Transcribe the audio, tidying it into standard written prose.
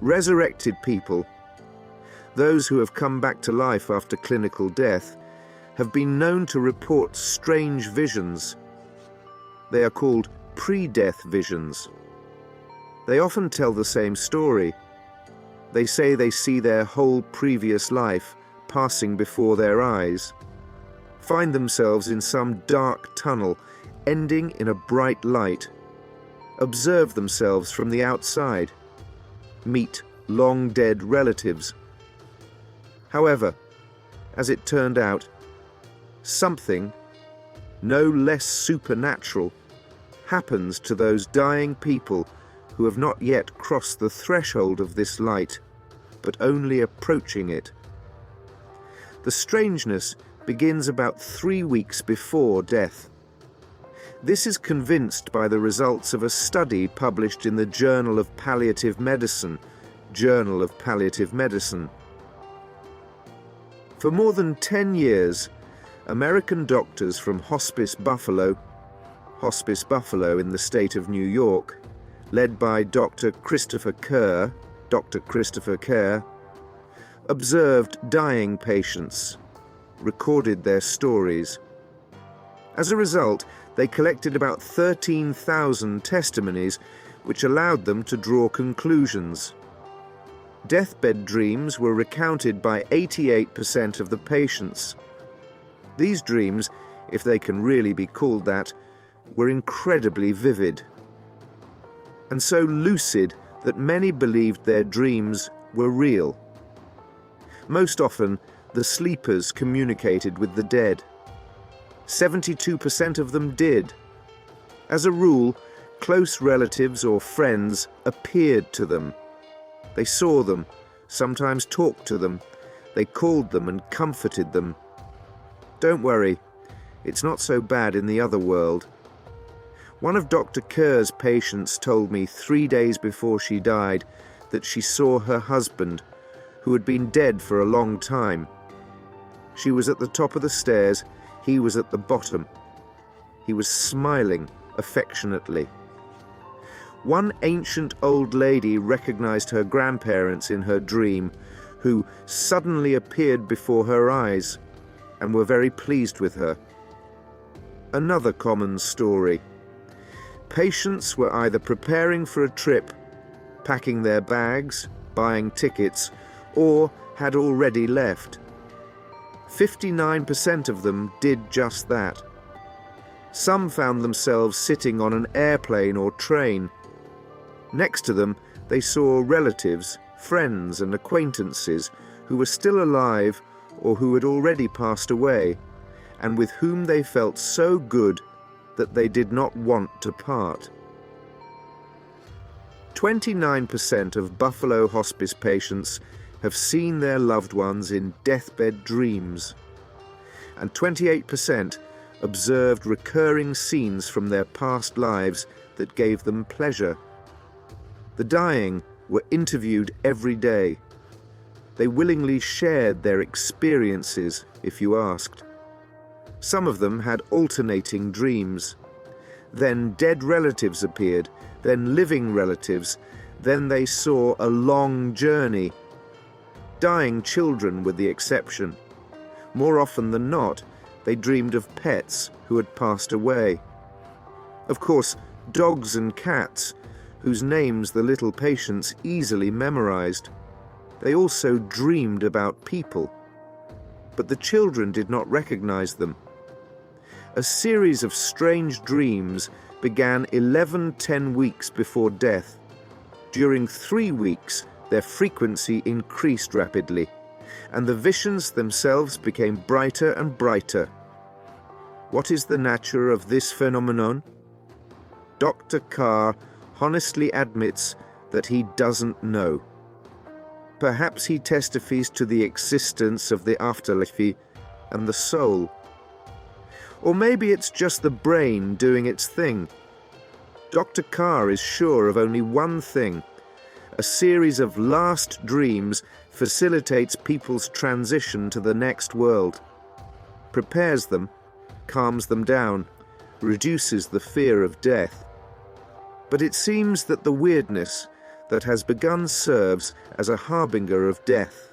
Resurrected people, those who have come back to life after clinical death, have been known to report strange visions. They are called pre-death visions. They often tell the same story. They say they see their whole previous life passing before their eyes, find themselves in some dark tunnel ending in a bright light, observe themselves from the outside, meet long-dead relatives. However, as it turned out, something, no less supernatural, happens to those dying people who have not yet crossed the threshold of this light, but only approaching it. The strangeness begins about 3 weeks before death. This is convinced by the results of a study published in the Journal of Palliative Medicine, For more than 10 years, American doctors from Hospice Buffalo in the state of New York, led by Dr. Christopher Kerr, observed dying patients, recorded their stories. As a result, they collected about 13,000 testimonies, which allowed them to draw conclusions. Deathbed dreams were recounted by 88% of the patients. These dreams, if they can really be called that, were incredibly vivid, and so lucid that many believed their dreams were real. Most often, the sleepers communicated with the dead. 72% of them did. As a rule, close relatives or friends appeared to them. They saw them, sometimes talked to them. They called them and comforted them. Don't worry, it's not so bad in the other world. One of Dr. Kerr's patients told me 3 days before she died that she saw her husband, who had been dead for a long time. She was at the top of the stairs, he was at the bottom. He was smiling affectionately. One ancient old lady recognized her grandparents in her dream, who suddenly appeared before her eyes and were very pleased with her. Another common story. Patients were either preparing for a trip, packing their bags, buying tickets, or had already left. 59% of them did just that. Some found themselves sitting on an airplane or train. Next to them, they saw relatives, friends, and acquaintances who were still alive or who had already passed away, and with whom they felt so good that they did not want to part. 29% of Buffalo hospice patients have seen their loved ones in deathbed dreams, and 28% observed recurring scenes from their past lives that gave them pleasure. The dying were interviewed every day. They willingly shared their experiences if you asked. Some of them had alternating dreams. Then dead relatives appeared, then living relatives, then they saw a long journey. Dying children were the exception. More often than not, they dreamed of pets who had passed away. Of course, dogs and cats, whose names the little patients easily memorized. They also dreamed about people, but the children did not recognize them. A series of strange dreams began 10 weeks before death. During 3 weeks, their frequency increased rapidly, and the visions themselves became brighter and brighter. What is the nature of this phenomenon? Dr. Carr honestly admits that he doesn't know. Perhaps he testifies to the existence of the afterlife and the soul. Or maybe it's just the brain doing its thing. Dr. Carr is sure of only one thing. A series of last dreams facilitates people's transition to the next world, prepares them, calms them down, reduces the fear of death. But it seems that the weirdness, that has begun serves as a harbinger of death.